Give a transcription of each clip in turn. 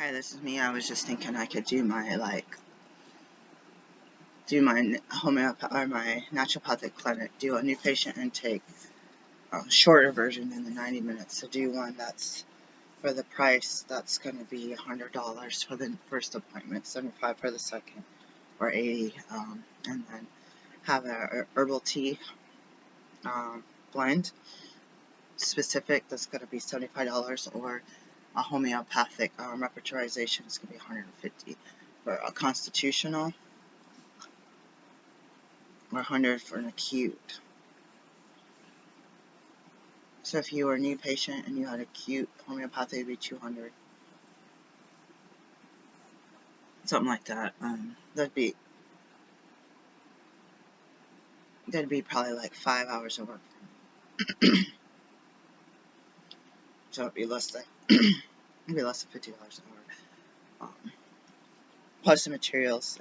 Hi, this is me. I was just thinking I could do my homeopath or my naturopathic clinic, do a new patient intake, shorter version than the 90 minutes. To do one that's for the price that's going to be $100 for the first appointment, $75 for the second, or $80, and then have a herbal tea blend specific that's going to be $75, or a homeopathic repertorization is going to be $150. For a constitutional, or 100 for an acute. So if you were a new patient and you had acute homeopathy, it would be 200. Something like that. That'd be probably like 5 hours of work. So it'd be less than $50 an hour. Plus the materials.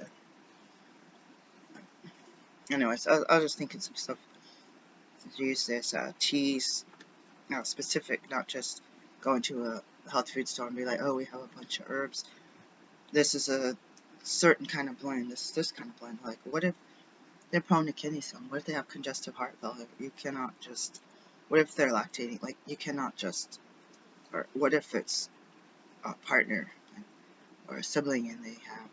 Anyways, I was just thinking some stuff to use this teas, specific, not just going to a health food store and be like, oh, we have a bunch of herbs. This is a certain kind of blend. This kind of blend. Like, what if they're prone to kidney stone? What if they have congestive heart failure? You cannot just. What if they're lactating? Like, you cannot just. Or what if it's a partner or a sibling and they have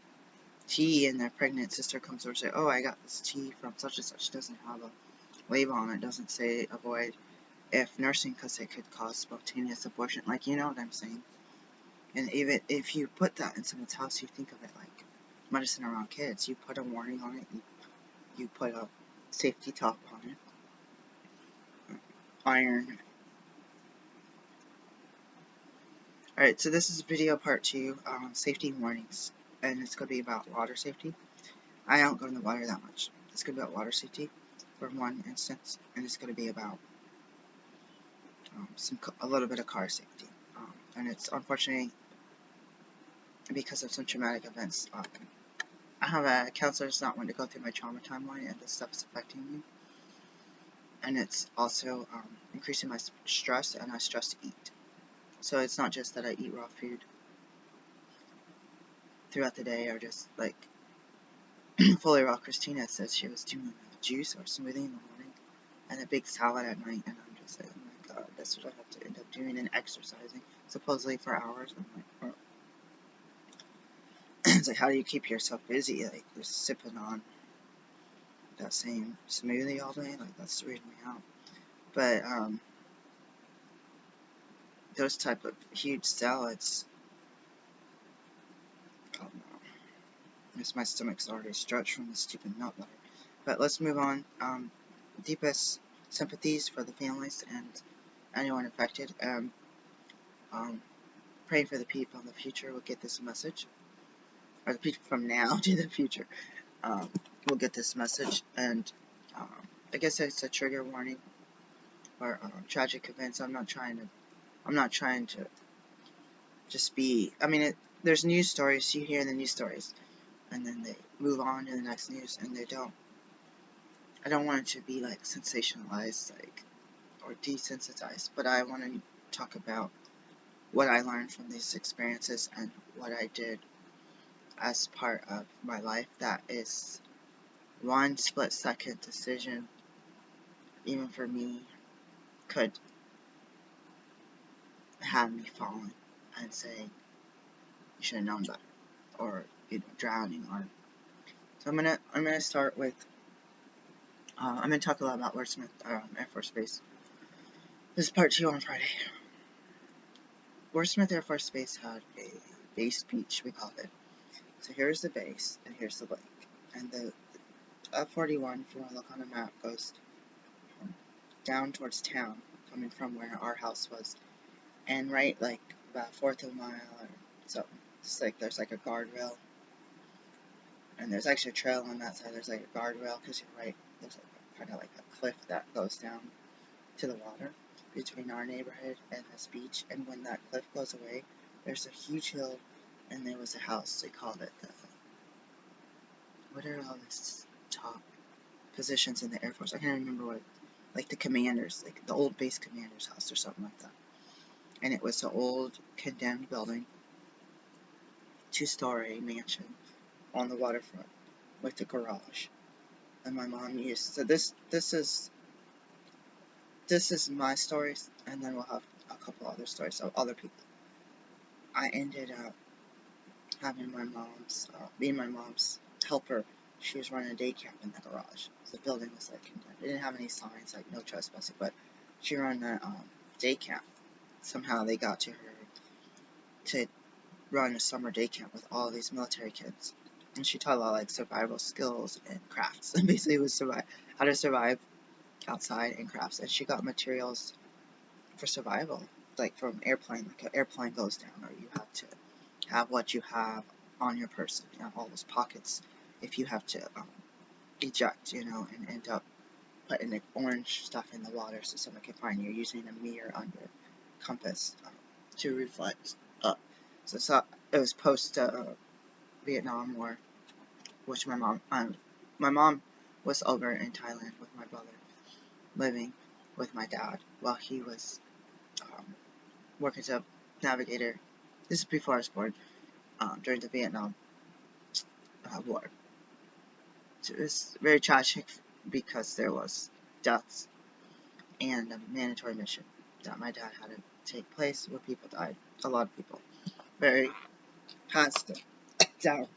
tea and their pregnant sister comes over and says, oh, I got this tea from such and such. It doesn't have a label on it. It doesn't say avoid if nursing because it could cause spontaneous abortion. Like, you know what I'm saying? And even if you put that in someone's house, you think of it like medicine around kids. You put a warning on it. You put a safety top on it. Iron. Alright, so this is video part 2, safety warnings. And it's going to be about water safety. I don't go in the water that much. It's going to be about water safety for one instance. And it's going to be about a little bit of car safety. And it's unfortunately because of some traumatic events. I have a counselor that's not wanting to go through my trauma timeline, and this stuff is affecting me. And it's also increasing my stress, and I stress to eat. So it's not just that I eat raw food throughout the day, or just like fully raw. Christina says she was doing a juice or smoothie in the morning, and a big salad at night, and I'm just like, oh my god, that's what I have to end up doing, and exercising, supposedly for hours. I'm like, oh. It's like, how do you keep yourself busy? Like, just sipping on that same smoothie all day? Like, that's weirding me out. But, those type of huge salads, I don't know. I guess my stomach's already stretched from the stupid nut butter. But let's move on. Deepest sympathies for the families and anyone affected. Praying for the people in the future will get this message. Or the people from now to the future will get this message. And I guess it's a trigger warning or tragic events. I'm not trying to just be. I mean, there's news stories. You hear the news stories, and then they move on to the next news, and they don't. I don't want it to be like sensationalized, like, or desensitized. But I want to talk about what I learned from these experiences and what I did as part of my life. That is one split-second decision, even for me, could have me falling and saying, you should have known better, or drowning, or. So I'm gonna start with. I'm gonna talk a lot about Wordsmith Air Force Base. This is part 2 on Friday. Wordsmith Air Force Base had a base beach, we call it. So here's the base, and here's the lake, and the F-41, if you want to look on the map, goes down towards town, coming from where our house was, and right, like, about a fourth of a mile or something. It's like there's like a guardrail, and there's actually a trail on that side. There's like a guardrail because you're right. There's like kind of like a cliff that goes down to the water between our neighborhood and this beach. And when that cliff goes away, there's a huge hill, and there was a house. They called it the. What are all these top positions in the Air Force? I can't remember what. Like the commanders, like the old base commander's house or something like that. And it was an old condemned building. 2-story mansion on the waterfront with a garage. And my mom used, so this is my stories, and then we'll have a couple other stories of other people. I ended up having being my mom's helper. She was running a day camp in the garage. The building was like condemned. It didn't have any signs like no trespassing, but she ran a day camp. Somehow they got to her to run a summer day camp with all these military kids, and she taught a lot of like survival skills and crafts. And basically, it was how to survive outside and crafts. And she got materials for survival, like from airplane. Like an airplane goes down, or you have to have what you have on your person. You have all those pockets. If you have to eject, and end up putting the orange stuff in the water so someone can find you, using a mirror on your compass to reflect up. So it was post Vietnam War, which my mom was over in Thailand with my brother, living with my dad while he was working as a navigator. This is before I was born, during the Vietnam War. So it was very tragic because there was deaths and a mandatory mission that my dad had to take place where people died. A lot of people. Very passed down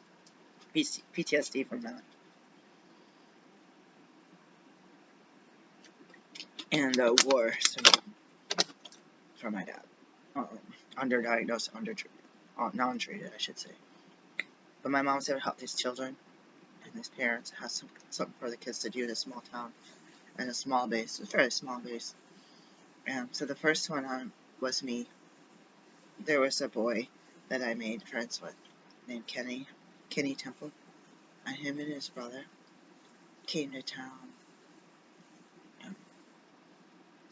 PTSD from that. And the war for my dad. Underdiagnosed, non-treated, I should say. But my mom's there to help these children and his parents. Has something for the kids to do in a small town and a small base. It was a very small base. And so the first one was me. There was a boy that I made friends with named Kenny Temple. And him and his brother came to town.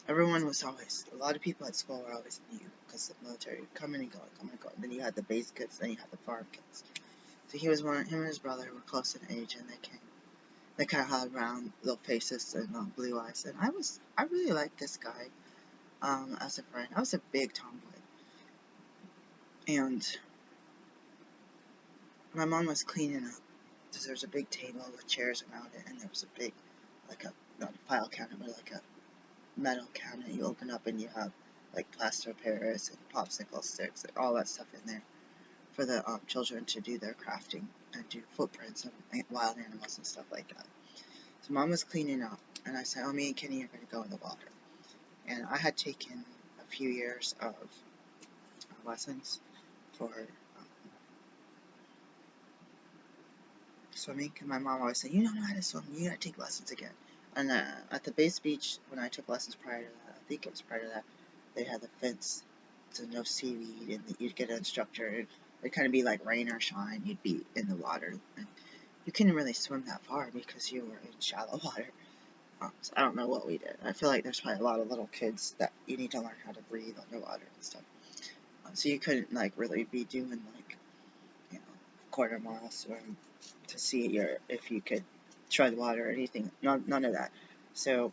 Everyone was always, a lot of people at school were always new because the military would come and go. And then you had the base kids, then you had the farm kids. So him and his brother were close in age, and they kind of had round little faces and blue eyes. And I really liked this guy as a friend. I was a big tomboy. And my mom was cleaning up. So there was a big table with chairs around it, and there was a big, not a file cabinet, but like a metal cabinet you open up, and you have like plaster of Paris and popsicle sticks and all that stuff in there for the children to do their crafting and do footprints of wild animals and stuff like that. So mom was cleaning up, and I said, me and Kenny are going to go in the water. And I had taken a few years of lessons for swimming, because my mom always said, you don't know how to swim, you got to take lessons again. And at the base beach, when I took lessons prior to that, I think it was prior to that, they had the fence to no seaweed, and you'd get an instructor, and it'd kind of be like rain or shine, you'd be in the water. And you couldn't really swim that far because you were in shallow water. So I don't know what we did. I feel like there's probably a lot of little kids that you need to learn how to breathe underwater and stuff. So you couldn't really be doing quarter-mile swim to see if you could try the water or anything. None of that. So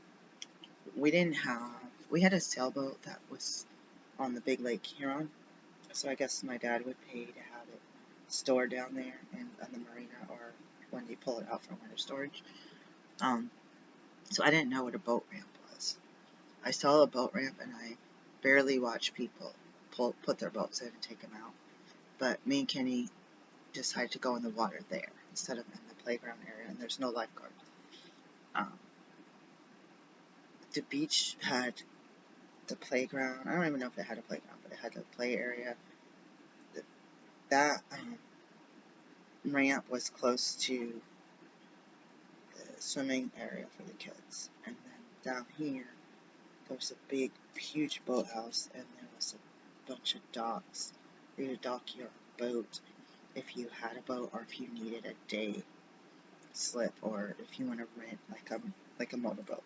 we had a sailboat that was on the big lake Huron. So I guess my dad would pay to have it stored down there on the marina, or when you pull it out from winter storage. So I didn't know what a boat ramp was. I saw a boat ramp, and I barely watched people put their boats in and take them out. But me and Kenny decided to go in the water there instead of in the playground area, and there's no lifeguard. The beach had the playground. I don't even know if it had a playground, but it had the play area. That ramp was close to the swimming area for the kids. And then down here, there was a big, huge boathouse, and there was a bunch of docks. You could dock your boat if you had a boat, or if you needed a day slip, or if you want to rent like a motorboat,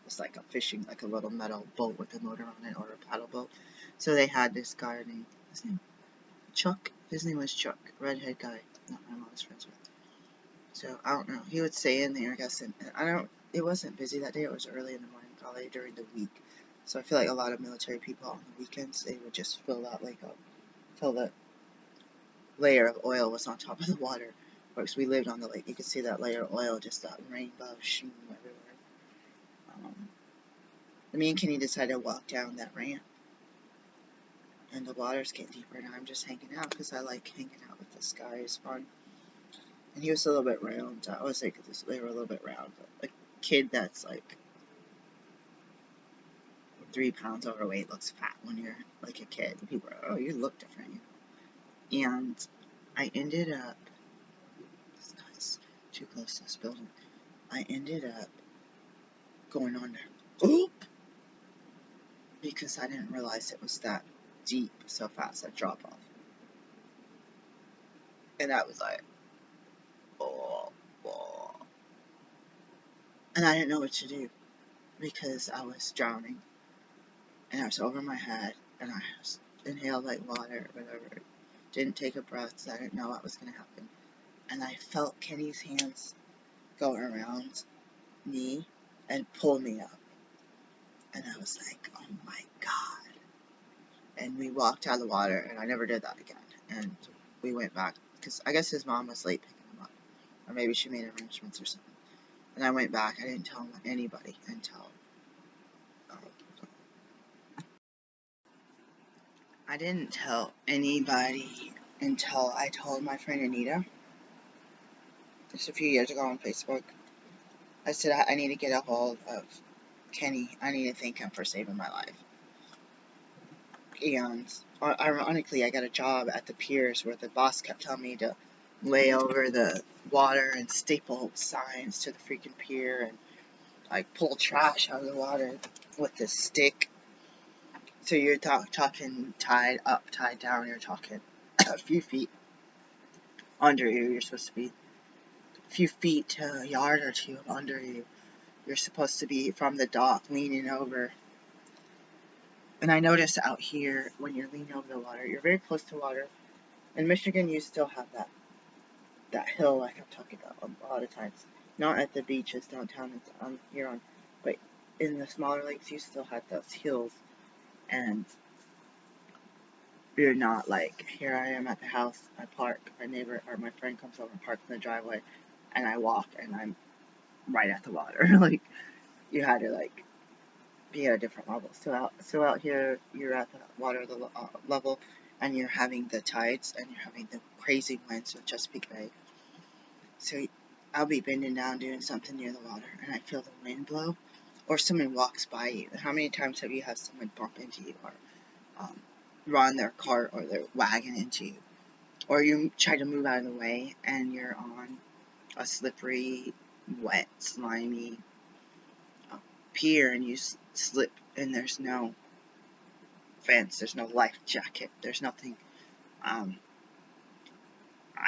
it's like a fishing, like a little metal boat with a motor on it, or a paddle boat. So they had this guy named, Chuck. His name was Chuck, redhead guy that my mom was friends with. So I don't know. He would stay in there, I guess, and it wasn't busy that day. It was early in the morning, probably during the week. So I feel like a lot of military people on the weekends, they would just fill that lake up till the layer of oil was on top of the water. Because we lived on the lake, you could see that layer of oil, just that rainbow sheen everywhere. Me and Kenny decided to walk down that ramp, and the water's getting deeper, and I'm just hanging out because I like hanging out with this guy. It's fun. And he was a little bit round. I was like, they were a little bit round. But a kid that's like 3 pounds overweight looks fat when you're like a kid. People are, oh, you look different. And I ended up, this guy's too close to this building. I ended up going on there. Oop! Because I didn't realize it was that deep so fast, that drop off. And I was like, oh. And I didn't know what to do because I was drowning. And I was over my head, and I inhaled like water or whatever. Didn't take a breath, so I didn't know what was going to happen. And I felt Kenny's hands go around me and pull me up. And I was like, oh my God. And we walked out of the water, and I never did that again. And we went back, because I guess his mom was late picking him up. Or maybe she made arrangements or something. And I went back. I didn't tell anybody until... I didn't tell anybody until I told my friend Anita, just a few years ago on Facebook. I said, I need to get a hold of Kenny. I need to thank him for saving my life. And ironically, I got a job at the piers where the boss kept telling me to lay over the water and staple signs to the freaking pier and like pull trash out of the water with this stick. So you're talking tied up, tied down, you're talking a few feet under you. You're supposed to be a few feet to a yard or two under you. You're supposed to be from the dock leaning over. And I notice out here, when you're leaning over the water, you're very close to water. In Michigan, you still have that hill like I'm talking about a lot of times. Not at the beaches downtown here on, but in the smaller lakes, you still have those hills. And you're not like, here I am at the house, I park, my neighbor or my friend comes over and parks in the driveway, and I walk, and I'm right at the water. Like, you had to like be at a different level. So out here, you're at the water level, and you're having the tides, and you're having the crazy winds of Chesapeake Bay. So I'll be bending down doing something near the water, and I feel the wind blow, or someone walks by you. How many times have you had someone bump into you, or run their cart or their wagon into you? Or you try to move out of the way, and you're on a slippery, wet, slimy pier, and you slip, and there's no fence, there's no life jacket, there's nothing. I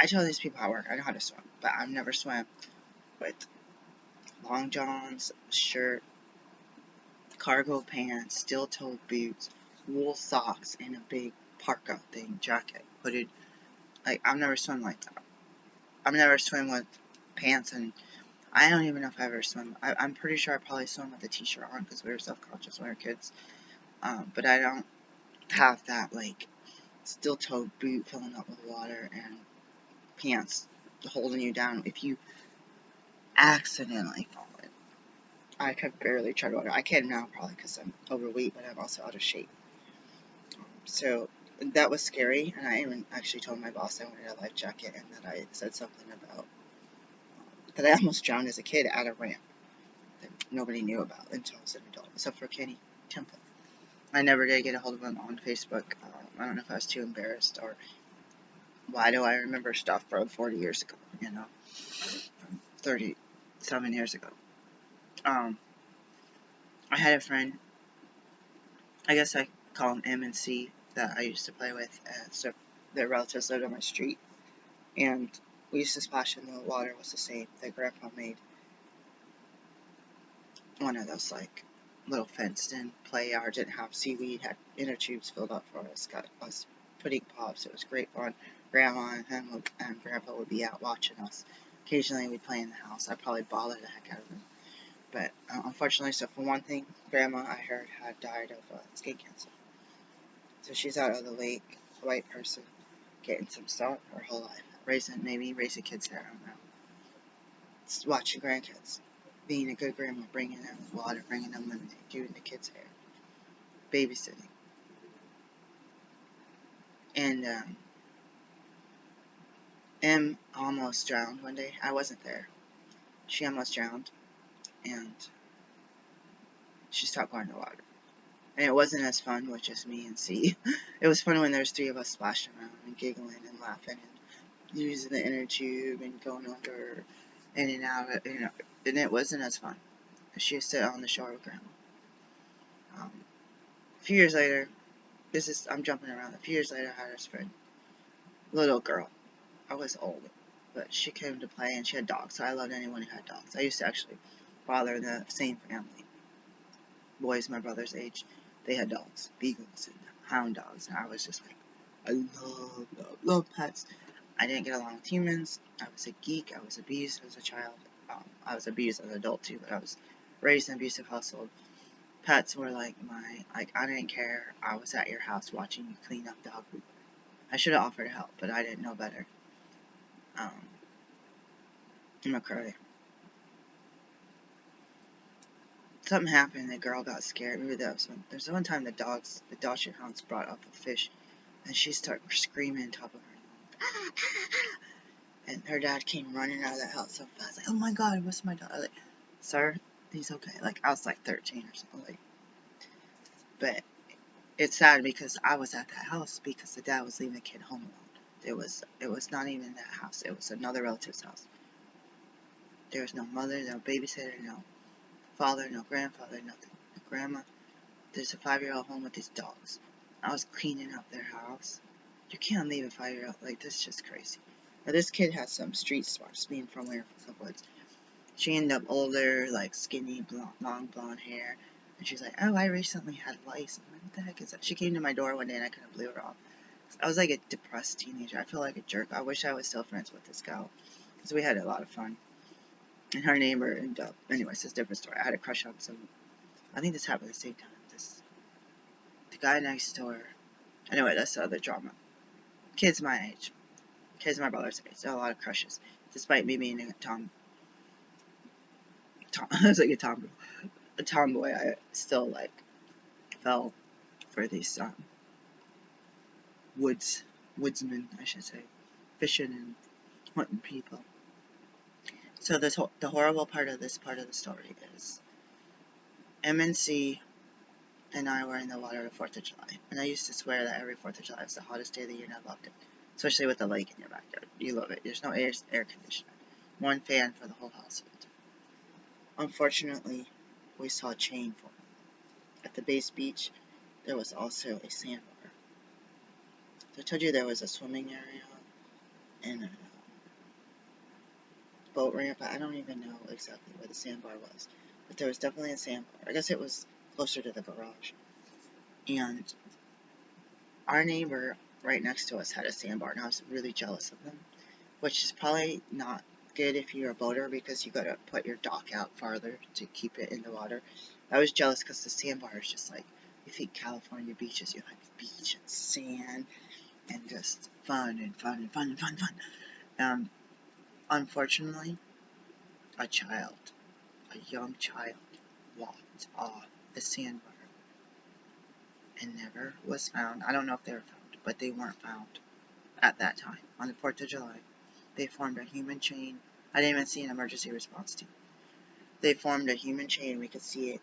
tell these people at work, I know how to swim, but I've never swam with long johns, shirt, cargo pants, steel-toed boots, wool socks, and a big parka thing, jacket, hooded. Like, I've never swum like that. I've never swum with pants, and I don't even know if I ever swim. I'm pretty sure I probably swim with a t-shirt on, because we were self-conscious when we were kids. But I don't have that, like, steel-toed boot filling up with water and pants holding you down if you accidentally fall in. I could barely tread water. I can now probably because I'm overweight, but I'm also out of shape. So that was scary, and I even actually told my boss I wanted a life jacket, and that I said something about that I almost drowned as a kid at a ramp that nobody knew about until I was an adult, except for Kenny Temple. I never did get a hold of him on Facebook. I don't know if I was too embarrassed, or why do I remember stuff from 40 years ago, 37 years ago. I had a friend, I guess I call him M and C, that I used to play with, so their relatives lived on my street, and we used to splash in the water. Was the same. That Grandpa made one of those, like, little fenced-in play yards. Didn't have seaweed, had inner tubes filled up for us, got us pudding pops. It was great fun. Grandma and him and Grandpa would be out watching us. Occasionally we'd play in the house. I'd probably bother the heck out of them. But unfortunately, so for one thing, Grandma, I heard, had died of skin cancer. So she's out of the lake, a white person. getting some stuff her whole life. Maybe raising kids there, I don't know. Just watching grandkids. Being a good grandma, bringing them water, bringing them lemonade, doing the kids' hair. Babysitting. And, Em almost drowned one day. I wasn't there. She almost drowned, and she stopped going to the water. And it wasn't as fun with just me and C. It was fun when there's 3 of us splashing around and giggling and laughing and using the inner tube and going under in and out, and it wasn't as fun. She used to sit on the shore with Grandma. A few years later, I'm jumping around. A few years later, I had this friend, little girl. I was old, but she came to play and she had dogs, so I loved anyone who had dogs. I used to actually father in the same family. Boys my brother's age, they had dogs, beagles and hound dogs, and I was just like, I love pets. I didn't get along with humans. I was a geek. I was abused as a child. I was abused as an adult too, but I was raised in an abusive household. Pets were like I didn't care. I was at your house watching you clean up dog poop. I should have offered help, but I didn't know better. I'm gonna cry. Something happened, the girl got scared. Maybe that was there's one time the Dachshund hounds brought up a fish, and she started screaming on top of her. And her dad came running out of the house so fast, like, oh my god, what's my dog? Like, sir, he's okay. Like, I was like 13 or something. Like, but it's sad because I was at that house because the dad was leaving the kid home alone. It was not even that house. It was another relative's house. There was no mother, no babysitter, no father, no grandfather, nothing. No grandma. There's a 5-year-old home with these dogs. I was cleaning up their house. You can't leave a 5-year-old. Like, this is just crazy. Now, this kid has some street smarts, being from where from the woods. She ended up older, like skinny, long blonde hair. And she's like, oh, I recently had lice. I'm like, what the heck is that? She came to my door one day and I kind of blew her off. I was like a depressed teenager. I feel like a jerk. I wish I was still friends with this girl. Because we had a lot of fun. And her neighbor ended up, anyways, it's a different story. I had a crush on some, I think this happened at the same time. The guy next door. Anyway, that's the other drama. Kids my age. Kids my brother's age. There are a lot of crushes. Despite me being a I was like a tomboy, I still like fell for these woodsmen, I should say, fishing and hunting people. So the horrible part of this part of the story is MNC and I were in the water the 4th of July, and I used to swear that every 4th of July was the hottest day of the year, and I loved it, especially with the lake in your backyard. You love it. There's no air conditioner, one fan for the whole household. Unfortunately, we saw a chain form. At the base beach, there was also a sandbar. So I told you there was a swimming area and a boat ramp. I don't even know exactly where the sandbar was, but there was definitely a sandbar. I guess it was closer to the garage. And our neighbor right next to us had a sandbar, and I was really jealous of them, which is probably not good if you're a boater because you gotta put your dock out farther to keep it in the water. I was jealous because the sandbar is just like, you think California beaches, you like beach and sand and just fun and fun and fun and fun and fun. Unfortunately, a young child, walked off the sandbar and never was found. I don't know if they were found, but they weren't found at that time. On the 4th of July, they formed a human chain. I didn't even see an emergency response team. They formed a human chain, we could see it,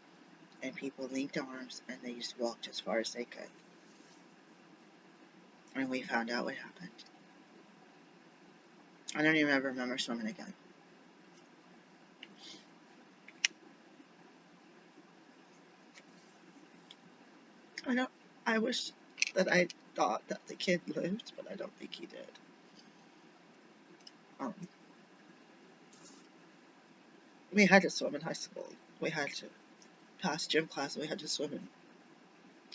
and people linked arms and they just walked as far as they could. And we found out what happened. I don't even ever remember swimming again. I wish that I thought that the kid lived, but I don't think he did. We had to swim in high school. We had to pass gym class. We had to swim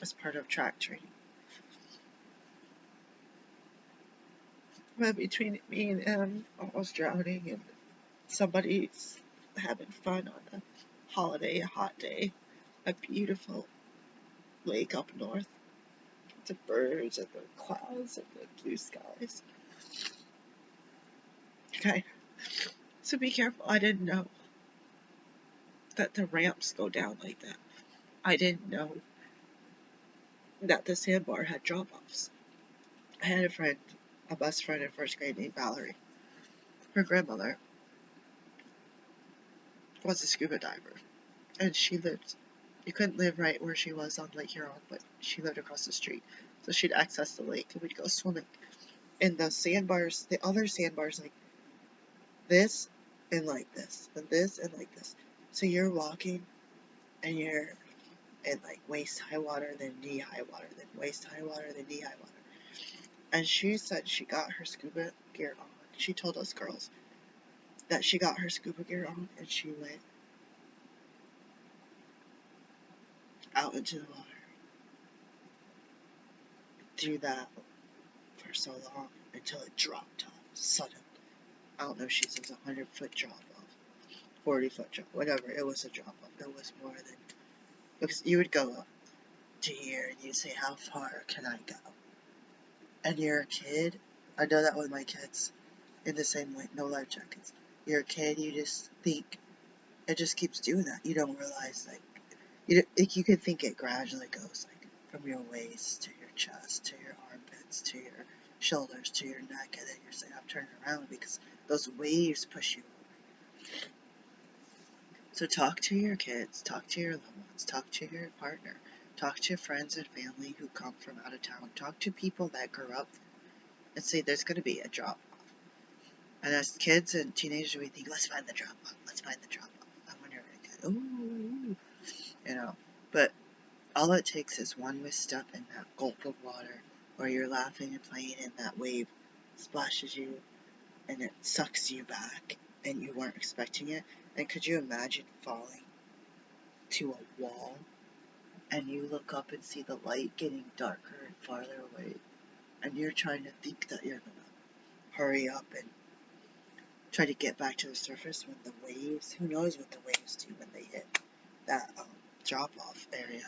as part of track training. But between me and him almost drowning and somebody's having fun on a holiday, a hot day, a beautiful lake up north, the birds and the clouds and the blue skies. Okay, so be careful. I didn't know that the ramps go down like that. I didn't know that the sandbar had drop-offs. I had a friend, a best friend in first grade named Valerie. Her grandmother was a scuba diver, and she lived, you couldn't live right where she was on Lake Huron, but she lived across the street. So she'd access the lake and we'd go swimming. And the sandbars, the other sandbars, like this and like this, and this and like this. So you're walking and you're in like waist high water, then knee high water, then waist high water, then knee high water. And she said she got her scuba gear on. She told us girls that she got her scuba gear on and she went out into the water through that for so long until it dropped off sudden. I don't know if she says 100-foot drop off, 40-foot drop, whatever. It was a drop off. It was more than, because you would go up to here and you'd say, how far can I go? And you're a kid. I know that with my kids in the same way, no life jackets. You're a kid, you just think it just keeps doing that. You don't realize, like, you could think it gradually goes, like, from your waist to your chest to your armpits to your shoulders to your neck, and then you're saying, I'm turning around because those waves push you over. So talk to your kids, talk to your loved ones, talk to your partner, talk to friends and family who come from out of town, talk to people that grew up and say there's going to be a drop off. And as kids and teenagers, we think, let's find the drop off, let's find the drop off. I wonder if ooh, you know, but all it takes is one misstep in that gulp of water, or you're laughing and playing and that wave splashes you and it sucks you back and you weren't expecting it. And could you imagine falling to a wall and you look up and see the light getting darker and farther away and you're trying to think that you're gonna hurry up and try to get back to the surface when the waves, who knows what the waves do when they hit that drop off area.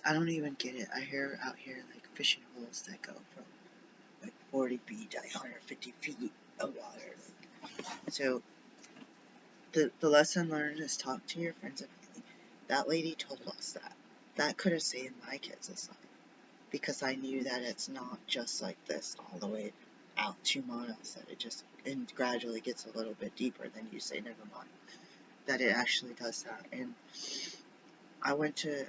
I don't even get it. I hear out here like fishing holes that go from like 40 feet to 150 feet of water. So the lesson learned is talk to your friends and family. That lady told us that. That could have saved my kids' life. Because I knew that it's not just like this all the way out 2 miles, that it just and gradually gets a little bit deeper, then you say never mind. That it actually does that. And I went to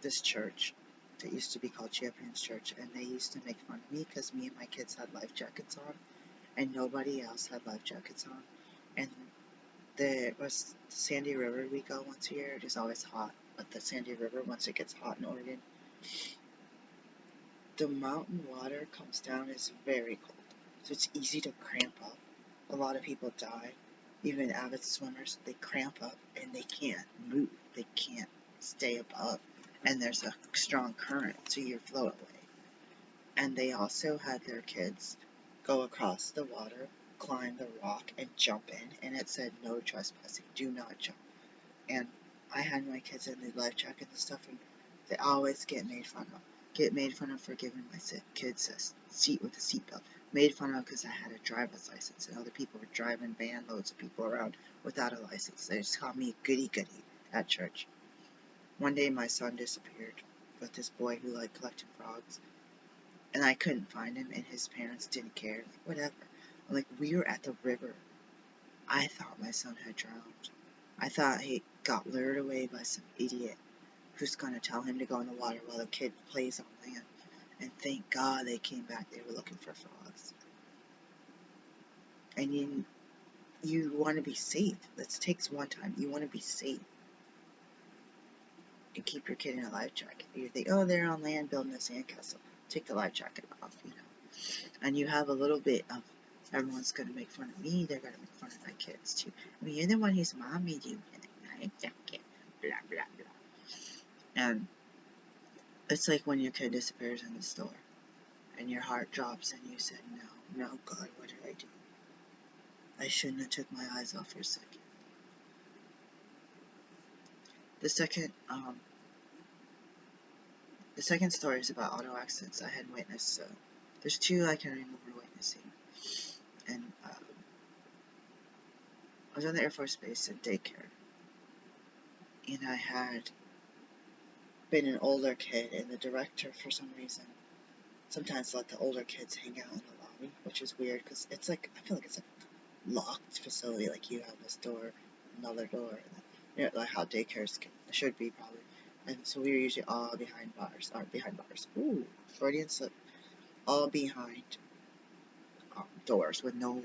this church that used to be called Champions Church, and they used to make fun of me because me and my kids had life jackets on and nobody else had life jackets on. And there was Sandy River, we go once a year. It is always hot, but the Sandy River, once it gets hot in Oregon, the mountain water comes down, is very cold, so it's easy to cramp up. A lot of people die, even avid swimmers. They cramp up and they can't move, they can't stay above, and there's a strong current, so you float away. And they also had their kids go across the water, climb the rock, and jump in, and it said no trespassing, do not jump. And I had my kids in the life jackets and stuff, and they always get made fun of. Get made fun of for giving my kids a seat with a seatbelt. Made fun of because I had a driver's license, and other people were driving van loads of people around without a license. They just called me goody goody at church. One day my son disappeared with this boy who liked collecting frogs, and I couldn't find him, and his parents didn't care. Like, whatever. I'm like, we were at the river. I thought my son had drowned. I thought he got lured away by some idiot who's going to tell him to go in the water while the kid plays on land. And thank God they came back. They were looking for frogs. And you want to be safe. This takes one time. You want to be safe. And keep your kid in a life jacket. You think, oh, they're on land building a sandcastle. Take the life jacket off, you know. And you have a little bit of, everyone's going to make fun of me. They're going to make fun of my kids, too. I mean, you're the one whose mom made you in a life jacket. Blah, blah, blah. And it's like when your kid disappears in the store. And your heart drops and you said, no, God, what did I do? I shouldn't have took my eyes off for a second. The The second story is about auto accidents I had witnessed. There's two I can remember witnessing. And I was on the Air Force Base at daycare. And I had been an older kid, and the director, for some reason, sometimes let the older kids hang out in the lobby, which is weird, because it's like, I feel like it's a locked facility, like you have this door, another door, and you know, like how daycares should be, probably. And so we were usually all behind bars, ooh, Freudian slip, all behind doors with no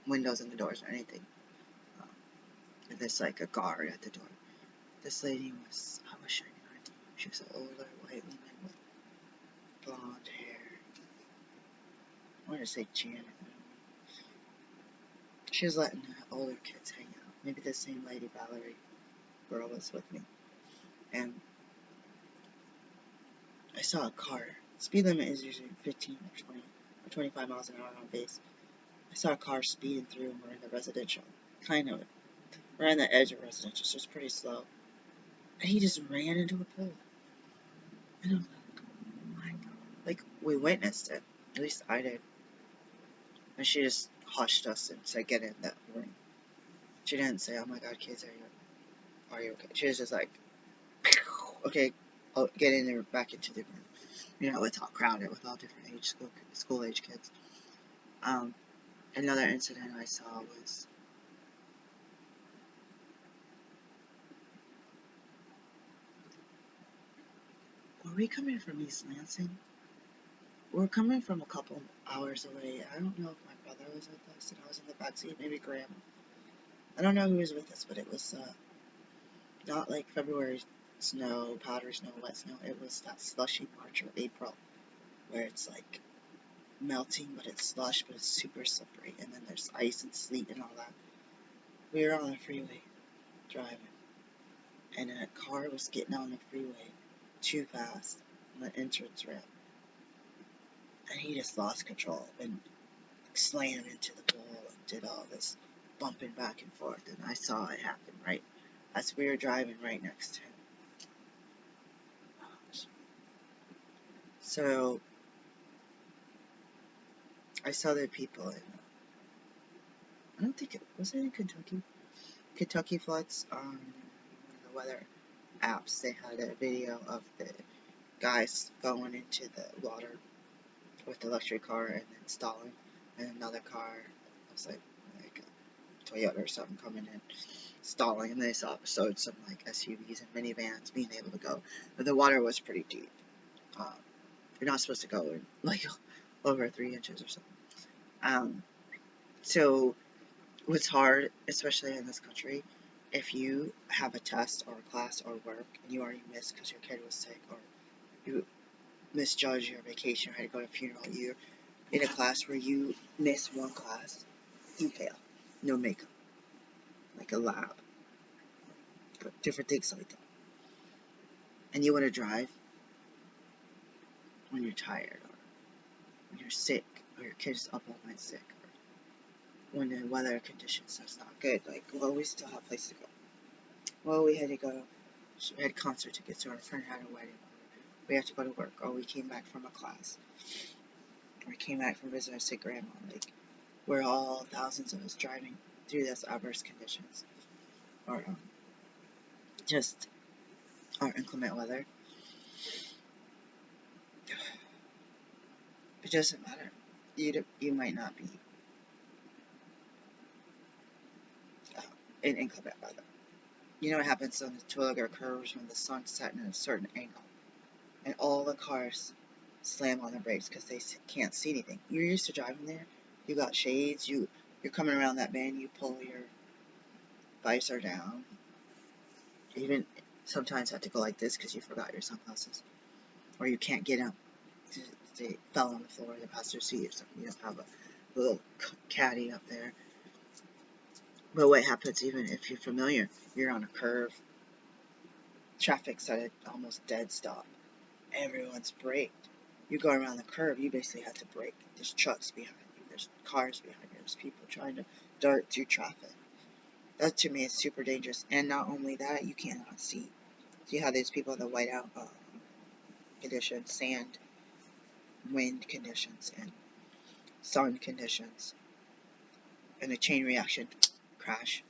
windows in the doors or anything. And there's like a guard at the door. This lady was, I wish I knew her name. She was an older white woman with blonde hair. I want to say Janet. She was letting the older kids hang out. Maybe the same Lady Valerie girl was with me. And I saw a car. Speed limit is usually 15 or 20 or 25 miles an hour on base. I saw a car speeding through, and we're in the residential. Kind of. We're on the edge of residential, so it's pretty slow. And he just ran into a pole. And I'm like, oh my God. Like, we witnessed it. At least I did. And she just hushed us and said, get in that room. She didn't say, oh my God, kids, are you okay? She was just like, okay, I'll get in there, back into the room. You know, it's all crowded with all different age, school age kids. Another incident I saw was, were we coming from East Lansing? We were coming from a couple hours away. I don't know if my brother was with us and I was in the backseat, maybe Grandma. I don't know who was with us, but it was not like February snow, powdery snow, wet snow. It was that slushy March or April where it's like melting, but it's slush, but it's super slippery, and then there's ice and sleet and all that. We were on the freeway driving, and a car was getting on the freeway too fast on the entrance ramp, and he just lost control and slammed into the pole and did all this bumping back and forth, and I saw it happen right as we were driving right next to him. So I saw the people in, I don't think it was in Kentucky floods on one of the weather apps. They had a video of the guys going into the water with the luxury car and then stalling, and another car, it was like a Toyota or something, coming in, stalling, and they saw some like SUVs and minivans being able to go, but the water was pretty deep. You're not supposed to go in like over 3 inches or something. So what's hard, especially in this country, if you have a test or a class or work and you already missed because your kid was sick, or you misjudge your vacation or had to go to a funeral, you're in a class where you miss one class, you fail. No makeup. Like a lab. But different things like that. And you want to drive when you're tired, or when you're sick, or your kid's up all night sick, or when the weather conditions are not good. Like, well, we still have places to go. Well, we had to go, we had concert tickets, or our friend had a wedding, or we have to go to work, or we came back from a class, or we came back from visiting our sick grandma. Like, we're all, thousands of us, driving through this adverse conditions, or just our inclement weather. It doesn't matter. You might not be in inclement weather. You know what happens on the Terwilliger curves when the sun's setting at a certain angle, and all the cars slam on the brakes because they can't see anything. You're used to driving there. You got shades. You're coming around that bend. You pull your visor down. You even sometimes have to go like this because you forgot your sunglasses, or you can't get up. They fell on the floor in the passenger seat or something. You don't have a little caddy up there. But what happens, even if you're familiar, you're on a curve, traffic's at an almost dead stop, everyone's braked. You go around the curve, you basically have to brake. There's trucks behind you, there's cars behind you, there's people trying to dart through traffic. That to me is super dangerous. And not only that, you cannot see. See how there's people in the whiteout conditions, sand, wind conditions, and sun conditions, and a chain reaction, crash.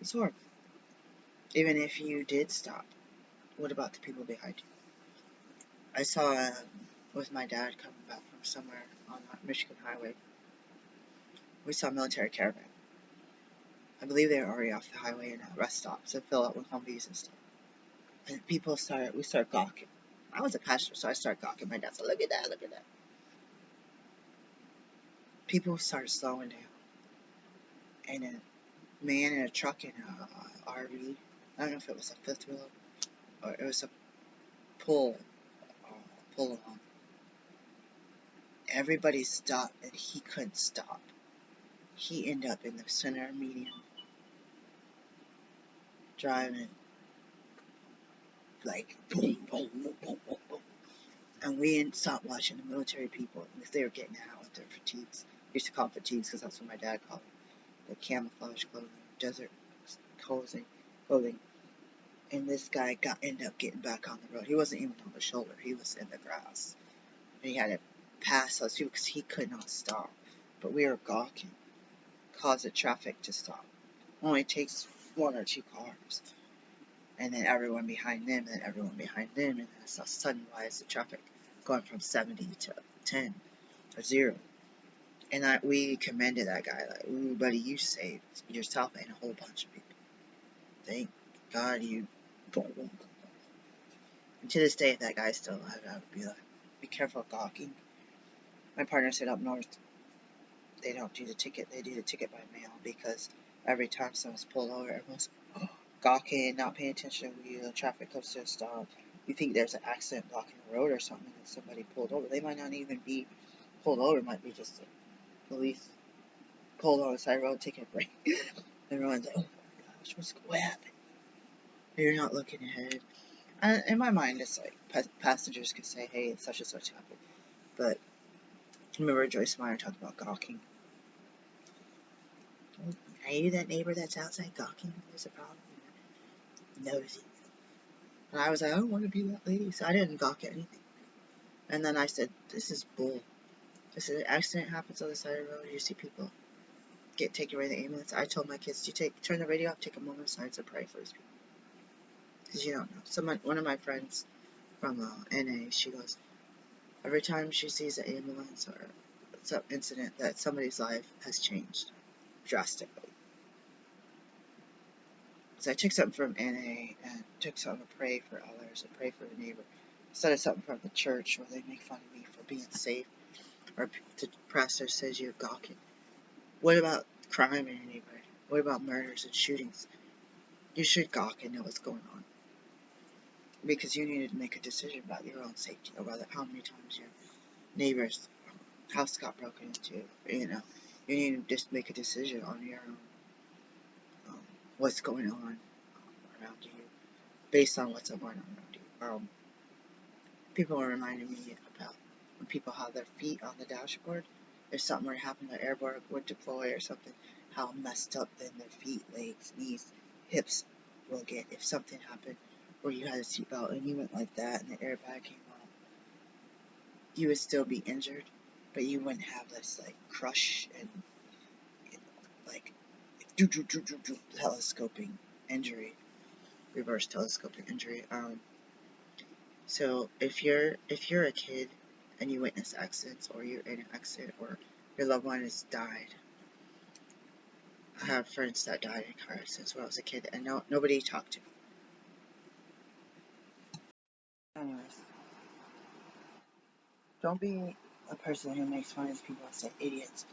It's horrible. Even if you did stop, what about the people behind you? I saw with my dad coming back from somewhere on the Michigan highway, we saw a military caravan. I believe they were already off the highway in a rest stop, so fill up with Humvees and stuff. And we started gawking. I was a pastor, so I started gawking. My dad said, look at that, look at that. People started slowing down. And a man in a truck in a RV, I don't know if it was a fifth wheel or it was a pull along. Everybody stopped and he couldn't stop. He ended up in the center median, driving like boom, boom, boom, boom, boom, boom. And we didn't stop watching the military people because they were getting out with their fatigues. We used to call them fatigues because that's what my dad called them. The camouflage clothing, desert clothing. And this guy ended up getting back on the road. He wasn't even on the shoulder. He was in the grass. And he had to pass those people because he could not stop. But we were gawking. Caused the traffic to stop. Only takes one or two cars. And then everyone behind them, and then everyone behind them. And then I saw sudden-wise the traffic going from 70 to 10 or 0. And we commended that guy. Like, ooh, buddy, you saved yourself and a whole bunch of people. Thank God you... And to this day, if that guy's still alive, I would be like, be careful of gawking. My partner said up north, they don't do the ticket, they do the ticket by mail, because every time someone's pulled over, everyone's gawking, not paying attention when the traffic comes to a stop. You think there's an accident blocking the road or something, and somebody pulled over. They might not even be pulled over, it might be just a police pulled on the side of the road, taking a break. Everyone's like, oh my gosh, what happened? You're not looking ahead. And in my mind, it's like passengers could say, hey, such and such happened. But remember Joyce Meyer talked about gawking. Are you that neighbor that's outside gawking? There's a problem. Nosy. And I was like, I don't want to be that lady, so I didn't gawk at anything. And then I said, this is bull. This is an accident happens on the side of the road. You see people get taken away in the ambulance. I told my kids to turn the radio off, take a moment of silence, and pray for these people. Because you don't know. One of my friends from NA, she goes, every time she sees an ambulance or some incident, that somebody's life has changed drastically. So I took something from NA and took something to pray for others and pray for the neighbor. Instead of something from the church where they make fun of me for being safe, or the pastor says you're gawking. What about crime in your neighborhood? What about murders and shootings? You should gawk and know what's going on. Because you need to make a decision about your own safety, or rather how many times your neighbor's house got broken into. You need to just make a decision on your own, what's going on around you, based on what's going on around you. People are reminding me about when people have their feet on the dashboard. If something were to happen, the airboard would deploy or something, how messed up then their feet, legs, knees, hips will get. If something happened where you had a seatbelt and you went like that and the airbag came off, you would still be injured, but you wouldn't have this like crush and like telescoping injury, reverse telescoping injury. So if you're a kid and you witness accidents, or you're in an accident, or your loved one has died. I have friends that died in car accidents when I was a kid, and nobody talked to me. Anyways, don't be a person who makes fun of people and say idiots.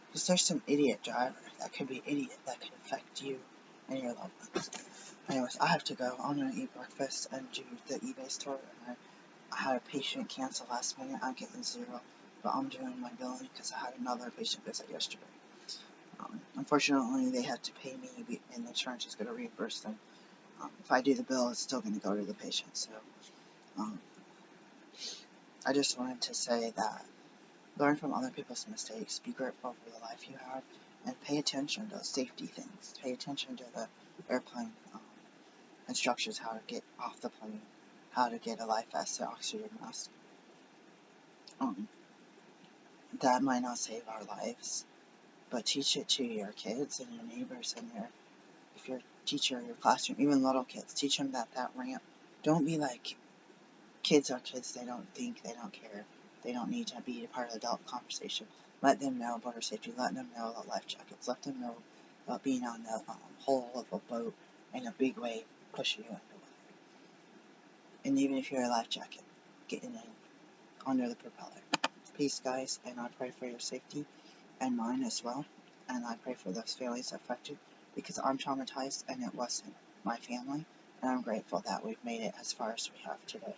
Because there's some idiot driver that could be idiot that could affect you and your loved ones. Anyways, I have to go. I'm going to eat breakfast and do the eBay store. And I had a patient cancel last minute. I'm getting 0. But I'm doing my billing because I had another patient visit yesterday. Unfortunately, they had to pay me, and the insurance is going to reimburse them. If I do the bill, it's still going to go to the patient. So, I just wanted to say that learn from other people's mistakes, be grateful for the life you have, and pay attention to safety things. Pay attention to the airplane instructions, how to get off the plane, how to get a life vest, an oxygen mask. That might not save our lives, but teach it to your kids and your neighbors and if you're a teacher in your classroom, even little kids, teach them that ramp. Don't be like, kids are kids, they don't think, they don't care, they don't need to be a part of the adult conversation. Let them know border safety, let them know about life jackets, let them know about being on the hull of a boat in a big wave pushing you underwater. And even if you're a life jacket, getting in under the propeller. Peace, guys, and I pray for your safety and mine as well. And I pray for those families affected, because I'm traumatized and it wasn't my family. And I'm grateful that we've made it as far as we have today.